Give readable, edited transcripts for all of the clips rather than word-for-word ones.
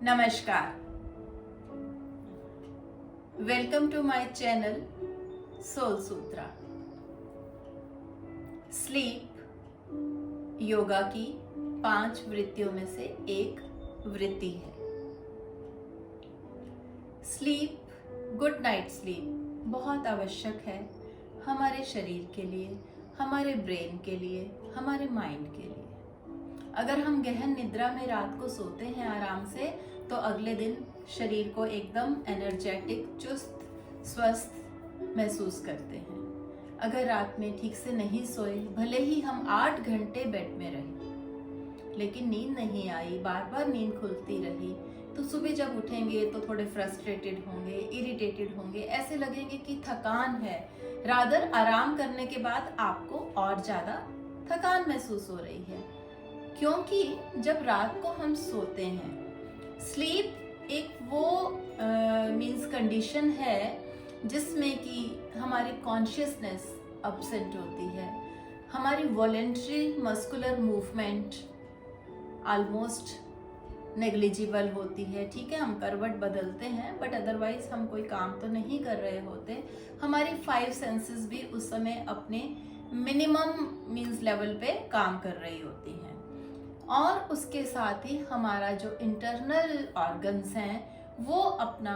नमस्कार, welcome to my channel soul Sutra. Sleep yoga की 5 वृत्तियों में से एक वृत्ति है। स्लीप, गुड नाइट स्लीप बहुत आवश्यक है हमारे शरीर के लिए, हमारे ब्रेन के लिए, हमारे माइंड के लिए। अगर हम गहन निद्रा में रात को सोते हैं आराम से, तो अगले दिन शरीर को एकदम एनर्जेटिक, चुस्त, स्वस्थ महसूस करते हैं। अगर रात में ठीक से नहीं सोए, भले ही हम 8 घंटे बेड में रहे, लेकिन नींद नहीं आई, बार बार नींद खुलती रही, तो सुबह जब उठेंगे तो थोड़े फ्रस्ट्रेटेड होंगे, इरिटेटेड होंगे, ऐसे लगेंगे कि थकान है। रादर आराम करने के बाद आपको और ज्यादा थकान महसूस हो रही है, क्योंकि जब रात को हम सोते हैं, स्लीप एक वो मीन्स कंडीशन है जिसमें कि हमारी कॉन्शियसनेस अपसेंट होती है, हमारी voluntary muscular movement almost negligible होती है। ठीक है, हम करवट बदलते हैं, बट अदरवाइज हम कोई काम तो नहीं कर रहे होते। हमारी 5 सेंसेस भी उस समय अपने मिनिमम मीन्स लेवल पे काम कर रही होती हैं, और उसके साथ ही हमारा जो इंटरनल ऑर्गन्स हैं वो अपना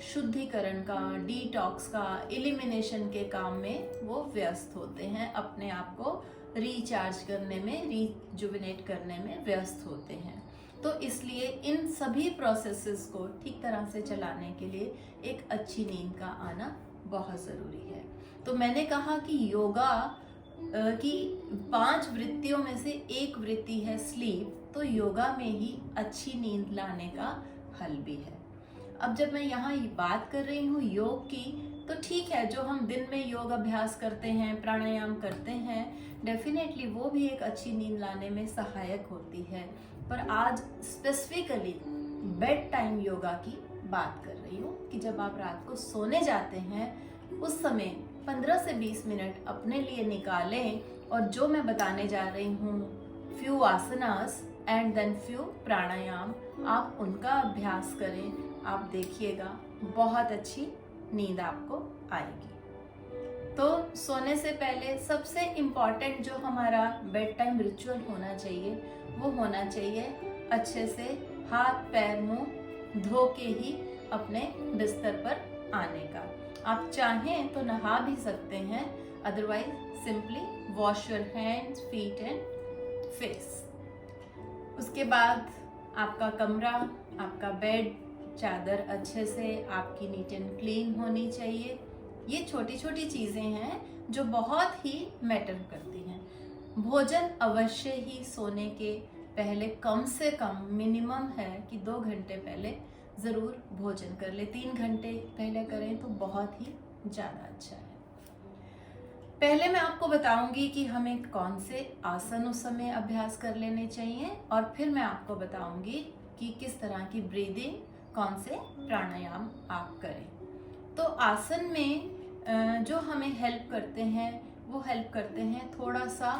शुद्धिकरण का, डिटॉक्स का, एलिमिनेशन के काम में वो व्यस्त होते हैं, अपने आप को रिचार्ज करने में, रिजुविनेट करने में व्यस्त होते हैं। तो इसलिए इन सभी प्रोसेसेस को ठीक तरह से चलाने के लिए एक अच्छी नींद का आना बहुत ज़रूरी है। तो मैंने कहा कि योगा की 5 वृत्तियों में से एक वृत्ति है स्लीप, तो योगा में ही अच्छी नींद लाने का हल भी है। अब जब मैं यहाँ बात कर रही हूँ योग की, तो ठीक है, जो हम दिन में योग अभ्यास करते हैं, प्राणायाम करते हैं, डेफिनेटली वो भी एक अच्छी नींद लाने में सहायक होती है। पर आज स्पेसिफिकली बेड टाइम योगा की बात कर रही हूँ कि जब आप रात को सोने जाते हैं, उस समय 15 से 20 मिनट अपने लिए निकालें, और जो मैं बताने जा रही हूँ, few asanas and then few pranayama, आप उनका अभ्यास करें। आप देखिएगा बहुत अच्छी नींद आपको आएगी। तो सोने से पहले सबसे इम्पॉर्टेंट जो हमारा बेड टाइम रिचुअल होना चाहिए, वो होना चाहिए अच्छे से हाथ पैर मुंह धो के ही अपने बिस्तर पर आने का। आप चाहें तो नहा भी सकते हैं, otherwise simply wash your hands, feet and face. उसके बाद आपका कमरा, आपका बेड, चादर अच्छे से आपकी नीट एंड क्लीन होनी चाहिए। ये छोटी छोटी चीज़ें हैं जो बहुत ही मैटर करती हैं। भोजन अवश्य ही सोने के पहले कम से कम मिनिमम है कि 2 घंटे पहले ज़रूर भोजन कर ले। 3 घंटे पहले करें तो बहुत ही ज़्यादा अच्छा है। पहले मैं आपको बताऊंगी कि हमें कौन से आसन उस समय अभ्यास कर लेने चाहिए, और फिर मैं आपको बताऊंगी कि किस तरह की ब्रीदिंग, कौन से प्राणायाम आप करें। तो आसन में जो हमें हेल्प करते हैं, वो हेल्प करते हैं थोड़ा सा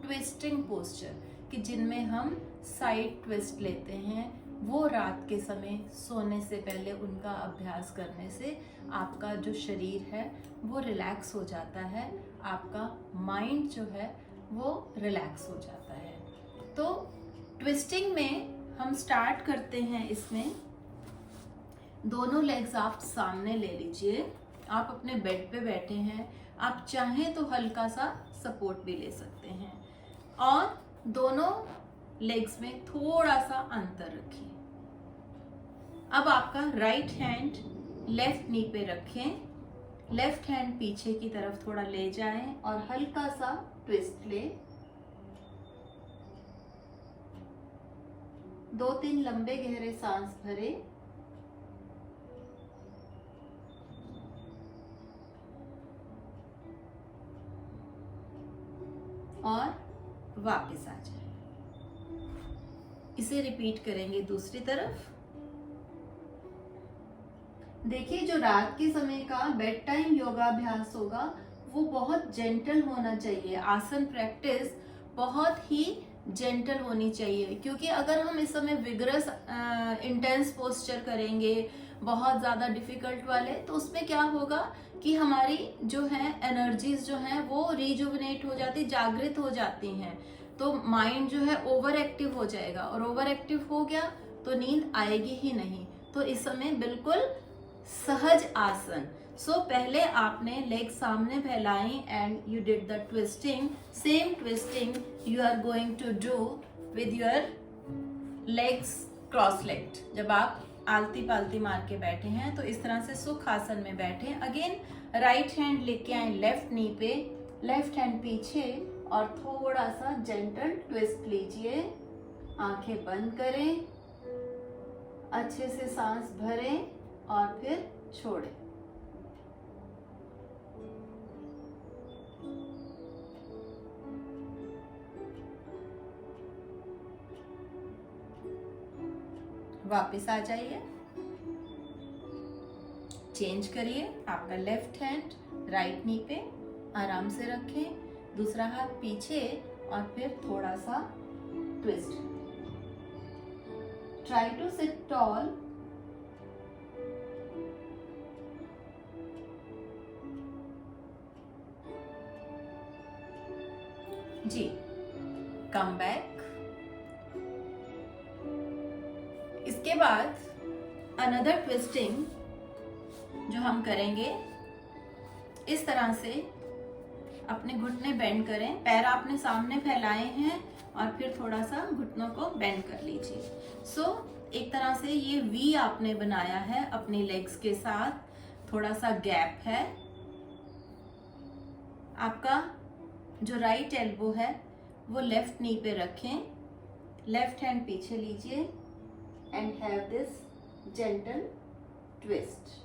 ट्विस्टिंग पोस्चर, कि जिनमें हम साइड ट्विस्ट लेते हैं। वो रात के समय सोने से पहले उनका अभ्यास करने से आपका जो शरीर है वो रिलैक्स हो जाता है, आपका माइंड जो है वो रिलैक्स हो जाता है। तो ट्विस्टिंग में हम स्टार्ट करते हैं। इसमें दोनों लेग्स आप सामने ले लीजिए। आप अपने बेड पे बैठे हैं, आप चाहें तो हल्का सा सपोर्ट भी ले सकते हैं, और दोनों लेग्स में थोड़ा सा अंतर रखिए। अब आपका राइट हैंड लेफ्ट नी पे रखें, लेफ्ट हैंड पीछे की तरफ थोड़ा ले जाएं और हल्का सा ट्विस्ट ले। 2-3 लंबे गहरे सांस भरे, और वापस आ जाए। इसे रिपीट करेंगे दूसरी तरफ। देखिए, जो रात के समय का बेड टाइम योगाभ्यास होगा वो बहुत जेंटल होना चाहिए। आसन प्रैक्टिस बहुत ही जेंटल होनी चाहिए, क्योंकि अगर हम इस समय विगरस इंटेंस पोस्चर करेंगे, बहुत ज़्यादा डिफिकल्ट वाले, तो उसमें क्या होगा कि हमारी जो है एनर्जीज जो हैं वो रिजुविनेट हो जाती, जागृत हो जाती हैं, तो माइंड जो है ओवर एक्टिव हो जाएगा, और ओवर एक्टिव हो गया तो नींद आएगी ही नहीं। तो इस समय बिल्कुल सहज आसन। पहले आपने लेग सामने फैलाई and you did the twisting, same twisting you are going to do with your legs cross legged. जब आप आलती पालती मार के बैठे हैं तो इस तरह से सुख आसन में बैठे। अगेन राइट हैंड लेके आए लेफ्ट नी पे, लेफ्ट हैंड पीछे, और थोड़ा सा जेंटल ट्विस्ट लीजिए। आंखें बंद करें, अच्छे से सांस भरें और फिर छोड़ें। वापस आ जाइए, चेंज करिए। आपका लेफ्ट हैंड राइट नी पे आराम से रखें, दूसरा हाथ पीछे और फिर थोड़ा सा twist. Try to sit tall. जी, कम बैक। इसके बाद अनदर ट्विस्टिंग जो हम करेंगे, इस तरह से अपने घुटने बेंड करें, पैर आपने सामने फैलाए हैं और फिर थोड़ा सा घुटनों को बेंड कर लीजिए। एक तरह से ये वी आपने बनाया है अपनी लेग्स के साथ, थोड़ा सा गैप है। आपका जो राइट एल्बो है वो लेफ्ट नी पे रखें, लेफ्ट हैंड पीछे लीजिए and have this gentle twist.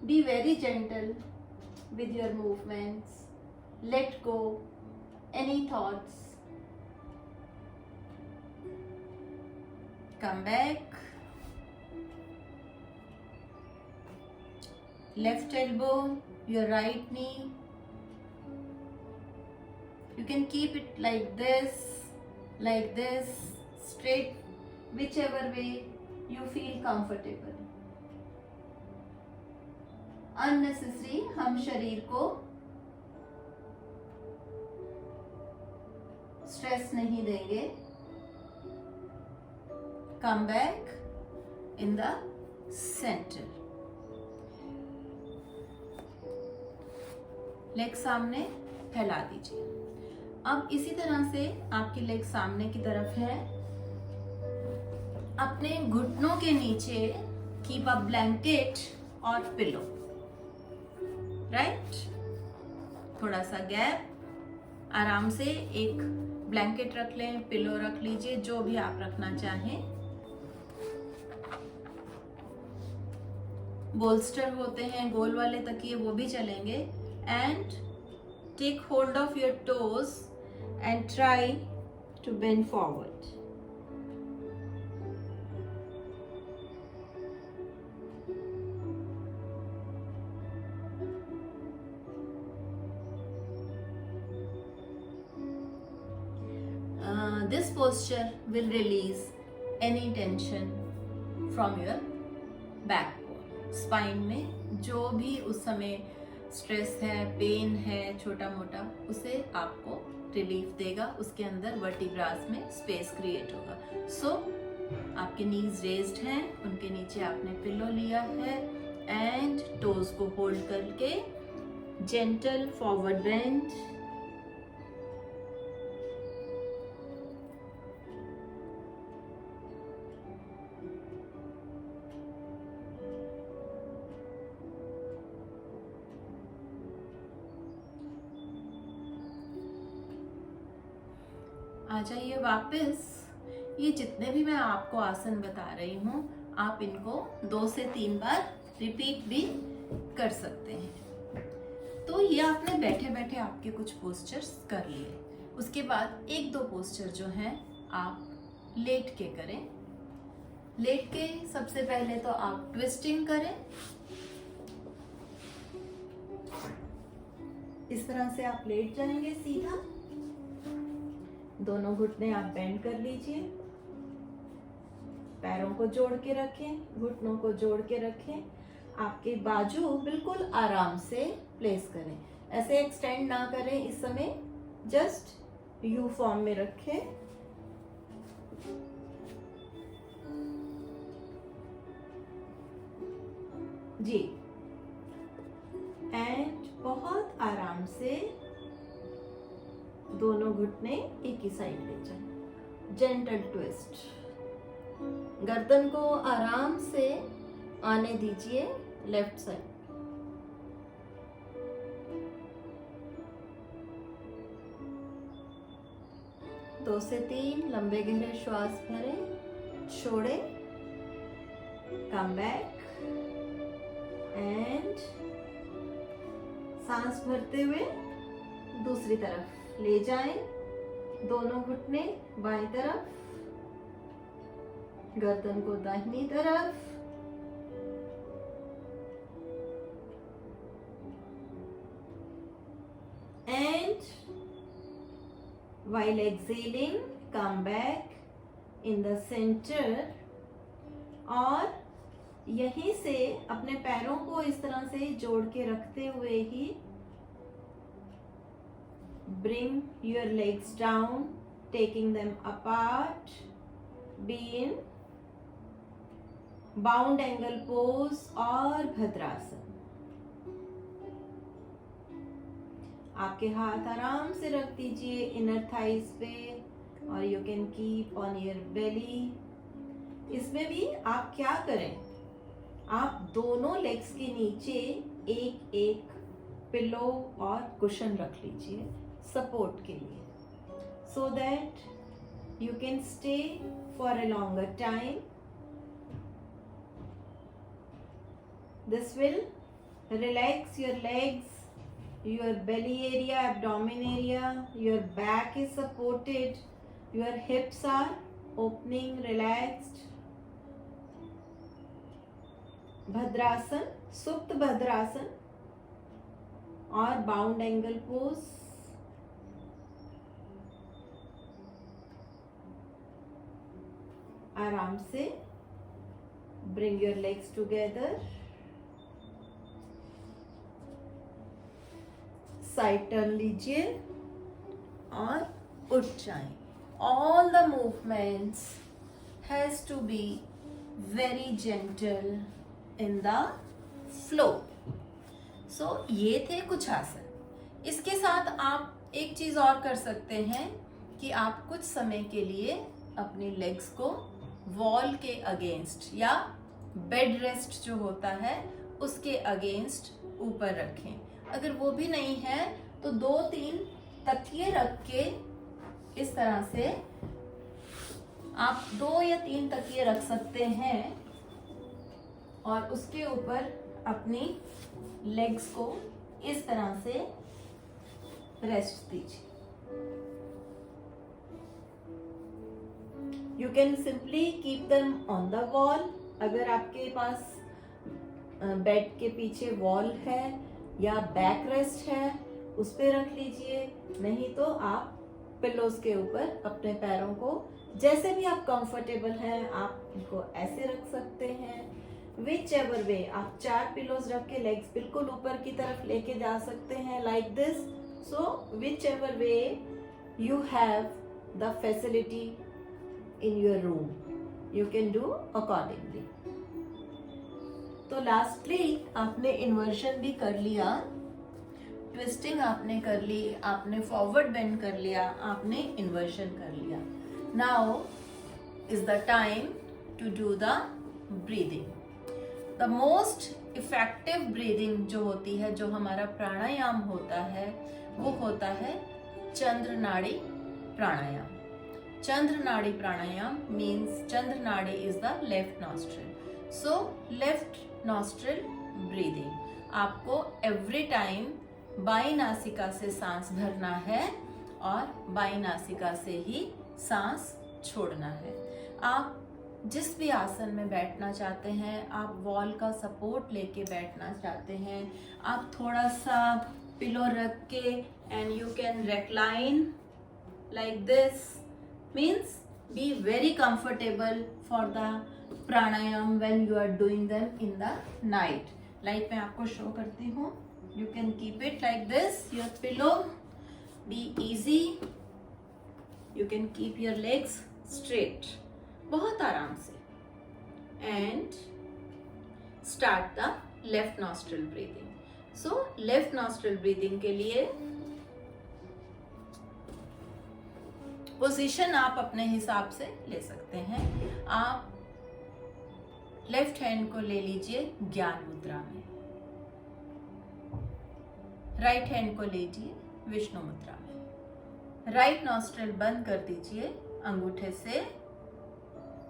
Be very gentle with your movements. Let go any thoughts. Come back. Left elbow, your right knee. You can keep it like this, straight, whichever way you feel comfortable. Unnecessary हम शरीर को stress नहीं देंगे। Come back in the centre. Leg सामने फैला दीजिए। अब इसी तरह से आपकी लेग सामने की तरफ है, अपने घुटनों के नीचे कीप अ ब्लैंकेट और पिलो, राइट। थोड़ा सा गैप, आराम से एक ब्लैंकेट रख लें, पिलो रख लीजिए, जो भी आप रखना चाहें। बोल्स्टर होते हैं गोल वाले तकिए, वो भी चलेंगे। And take hold of your toes and try to bend forward. This posture will release any tension from your backbone. Spine में जो भी उस समय स्ट्रेस है, पेन है, छोटा मोटा, उसे आपको रिलीफ देगा। उसके अंदर वर्टिब्रास में स्पेस क्रिएट होगा। आपके नीज रेज्ड हैं, उनके नीचे आपने पिलो लिया है एंड टोज को होल्ड करके जेंटल फॉरवर्ड बेंड। आ जाइए वापस। ये जितने भी मैं आपको आसन बता रही हूँ, आप इनको 2 से 3 बार रिपीट भी कर सकते हैं। तो ये आपने बैठे बैठे आपके कुछ पोस्चर्स कर लिए। उसके बाद 1-2 पोस्चर जो हैं आप लेट के करें। लेट के सबसे पहले तो आप ट्विस्टिंग करें, इस तरह से आप लेट जाएंगे सीधा। दोनों घुटने आप बेंड कर लीजिए, पैरों को जोड़ के रखें, घुटनों को जोड़ के रखें। आपके बाजू बिल्कुल आराम से प्लेस करें, ऐसे एक्सटेंड ना करें इस समय, जस्ट यू फॉर्म में रखें। जी, एंड बहुत आराम से दोनों घुटने एक ही साइड ले जाएं। जेंटल ट्विस्ट, गर्दन को आराम से आने दीजिए लेफ्ट साइड। दो से तीन लंबे गहरे श्वास भरें, छोड़े, कम बैक एंड सांस भरते हुए दूसरी तरफ ले जाएं। दोनों घुटने बाईं तरफ, गर्दन को दाहिनी तरफ, and while exhaling come back in the center, और यहीं से अपने पैरों को इस तरह से जोड़ के रखते हुए ही bring your legs down, taking them apart, be in bound angle pose और भद्रासन। आपके हाथ आराम से रख दीजिए इनर थाइज पे और you can keep on your belly. इसमें भी आप क्या करें, आप दोनों लेग्स के नीचे एक एक पिलो और कुशन रख लीजिए सपोर्ट के लिए, so that you can stay for a longer time. This will relax your legs, your belly area, abdomen area, your back is supported, your hips are opening, relaxed. भद्रासन, सुप्त भद्रासन और bound angle pose. आराम से bring your legs together, side turn लीजिए और उठ जाएं। All the movements has to be very gentle in the flow. So ये थे कुछ आसन। इसके साथ आप एक चीज और कर सकते हैं कि आप कुछ समय के लिए अपनी लेग्स को वॉल के अगेंस्ट या बेड रेस्ट जो होता है उसके अगेंस्ट ऊपर रखें। अगर वो भी नहीं है तो 2-3 तकिए रख के इस तरह से आप 2 या 3 तकिए रख सकते हैं और उसके ऊपर अपनी लेग्स को इस तरह से रेस्ट दीजिए। You can simply keep them on the wall. अगर आपके पास बेड के पीछे वॉल है या बैक रेस्ट है उस पे रख लीजिए, नहीं तो आप पिलोज के ऊपर अपने पैरों को जैसे भी आप कंफर्टेबल हैं आप इनको ऐसे रख सकते हैं। विच एवर वे, आप 4 पिलोज रख के लेग्स बिल्कुल ऊपर की तरफ लेके जा सकते हैं like this. So which ever way you have the facility in your room, you can do accordingly. तो लास्टली आपने इन्वर्जन भी कर लिया, ट्विस्टिंग आपने कर ली, आपने फॉरवर्ड बेंड कर लिया, आपने इन्वर्जन कर लिया। Now is the time to do the breathing. The most effective breathing जो होती है, जो हमारा प्राणायाम होता है, वो होता है चंद्र नाड़ी प्राणायाम। चंद्र नाड़ी प्राणायाम मीन्स चंद्र नाड़ी is the left nostril. So left nostril breathing, आपको एवरी टाइम बाई नासिका से सांस भरना है और बाई नासिका से ही सांस छोड़ना है। आप जिस भी आसन में बैठना चाहते हैं, आप वॉल का सपोर्ट लेके बैठना चाहते हैं, आप थोड़ा सा पिलो रख के and you can recline like this, means be very comfortable for the pranayama when you are doing them in the night. Like मैं आपको शो करती हूँ. You can keep it like this, your pillow, be easy. You can keep your legs straight, बहुत आराम से. And start the left nostril breathing. So left nostril breathing के लिए position आप अपने हिसाब से ले सकते हैं. आप लेफ्ट हैंड को ले लीजिए ज्ञान मुद्रा में, राइट हैंड को लीजिए विष्णु मुद्रा में. राइट नॉस्ट्रिल बंद कर दीजिए अंगूठे से.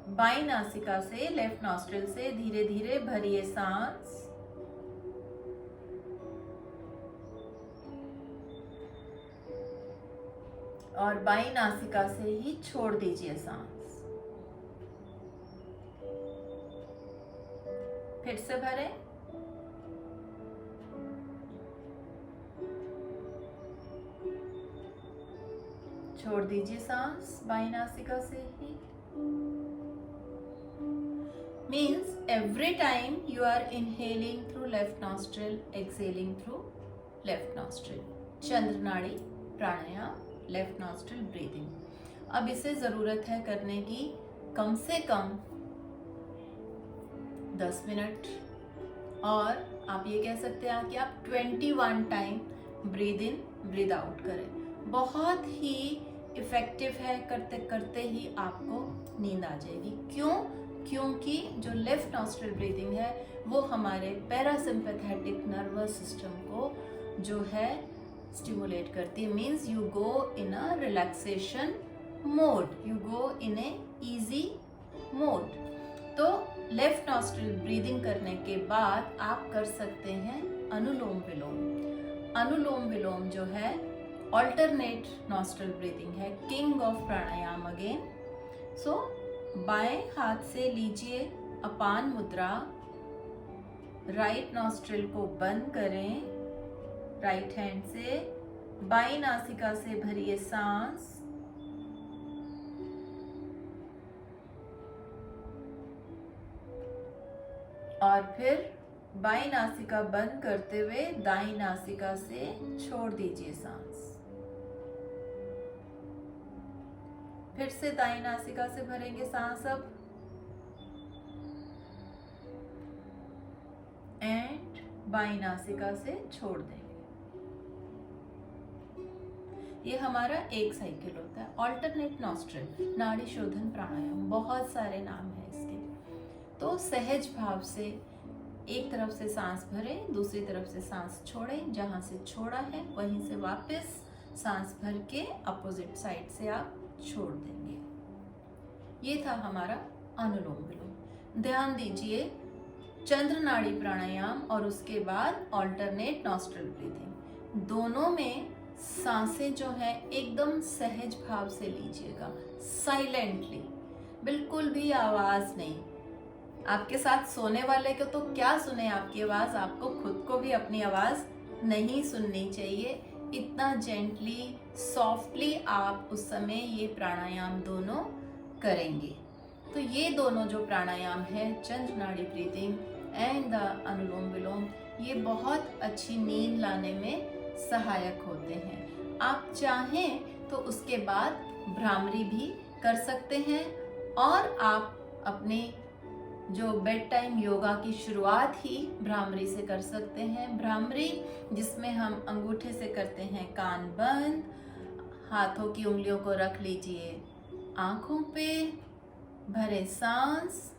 बाईं नासिका से लेफ्ट नॉस्ट्रिल से धीरे धीरे भरिए सांस. और बाईं नासिका से ही छोड़ दीजिए सांस. फिर से भरें. छोड़ दीजिए सांस बाईं नासिका से ही. Means every time you are inhaling through left nostril, exhaling through left nostril. Chandra Nadi pranayama, left nostril breathing. अब इसे जरूरत है करने की कम से कम 10 मिनट. और आप ये कह सकते हैं कि आप 21 time breathe in breathe out करें. बहुत ही इफेक्टिव है. करते करते ही आपको नींद आ जाएगी. क्यों? क्योंकि जो लेफ्ट नॉस्ट्रिल ब्रीदिंग है वो हमारे पैरासिम्पैथेटिक नर्वस सिस्टम को जो है स्टिमुलेट करती है. Means you go in a relaxation mode, you go in a easy mode. तो लेफ्ट नॉस्ट्रिल ब्रीदिंग करने के बाद आप कर सकते हैं अनुलोम विलोम. अनुलोम विलोम जो है ऑल्टरनेट नॉस्ट्रिल ब्रीदिंग है, किंग ऑफ प्राणायाम अगेन. सो बाएं हाथ से लीजिए अपान मुद्रा. राइट नॉस्ट्रिल को बंद करें राइट हैंड से. बाईं नासिका से भरिए सांस. और फिर बाईं नासिका बंद करते हुए दाईं नासिका से छोड़ दीजिए सांस. फिर से दाईं नासिका से भरेंगे सांस अब. एंड बाईं नासिका से छोड़ देंगे. ये हमारा एक साइकिल होता है. ऑल्टरनेट नॉस्ट्रिल नाड़ी शोधन प्राणायाम, बहुत सारे नाम है इसके. तो सहज भाव से एक तरफ से सांस भरें, दूसरी तरफ से सांस छोड़ें. जहां से छोड़ा है वहीं से वापस सांस भर के अपोजिट साइड से आप छोड़ देंगे. ये था हमारा अनुलोम विलोम. ध्यान दीजिए चंद्र नाड़ी प्राणायाम और उसके बाद ऑल्टरनेट नॉस्ट्रिल ब्रीदिंग, दोनों में सांसें जो है एकदम सहज भाव से लीजिएगा. साइलेंटली, बिल्कुल भी आवाज नहीं. आपके साथ सोने वाले को तो क्या सुने आपकी आवाज, आपको खुद को भी अपनी आवाज नहीं सुननी चाहिए. इतना जेंटली सॉफ्टली आप उस समय ये प्राणायाम दोनों करेंगे. तो ये दोनों जो प्राणायाम है, चंद्र नाड़ी ब्रीदिंग एंड द अनुलोम विलोम, ये बहुत अच्छी नींद लाने में सहायक होते हैं. आप चाहें तो उसके बाद भ्रामरी भी कर सकते हैं. और आप अपने जो बेड टाइम योगा की शुरुआत ही भ्रामरी से कर सकते हैं. भ्रामरी जिसमें हम अंगूठे से करते हैं कान बंद, हाथों की उंगलियों को रख लीजिए आंखों पे, भरे सांस.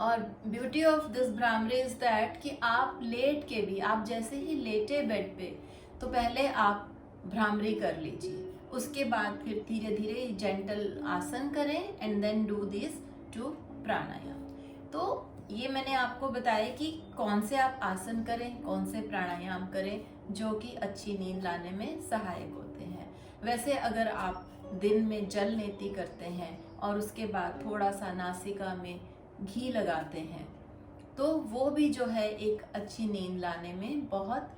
और beauty of this bhramari is that कि आप लेट के भी, आप जैसे ही लेटे बेड पे तो पहले आप भ्रामरी कर लीजिए. उसके बाद फिर धीरे धीरे जेंटल आसन करें and then do this two pranayama. तो ये मैंने आपको बताया कि कौन से आप आसन करें, कौन से प्राणायाम करें जो कि अच्छी नींद लाने में सहायक होते हैं। वैसे अगर आप दिन में जल नेति करते हैं और उसके बाद थोड़ा सा नासिका में घी लगाते हैं तो वो भी जो है एक अच्छी नींद लाने में बहुत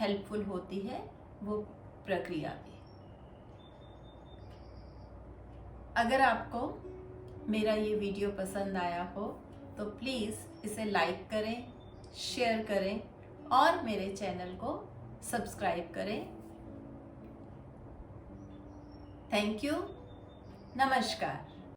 हेल्पफुल होती है, वो प्रक्रिया भी। अगर आपको मेरा ये वीडियो पसंद आया हो तो प्लीज़ इसे लाइक करें, शेयर करें और मेरे चैनल को सब्सक्राइब करें। Thank you. नमस्कार।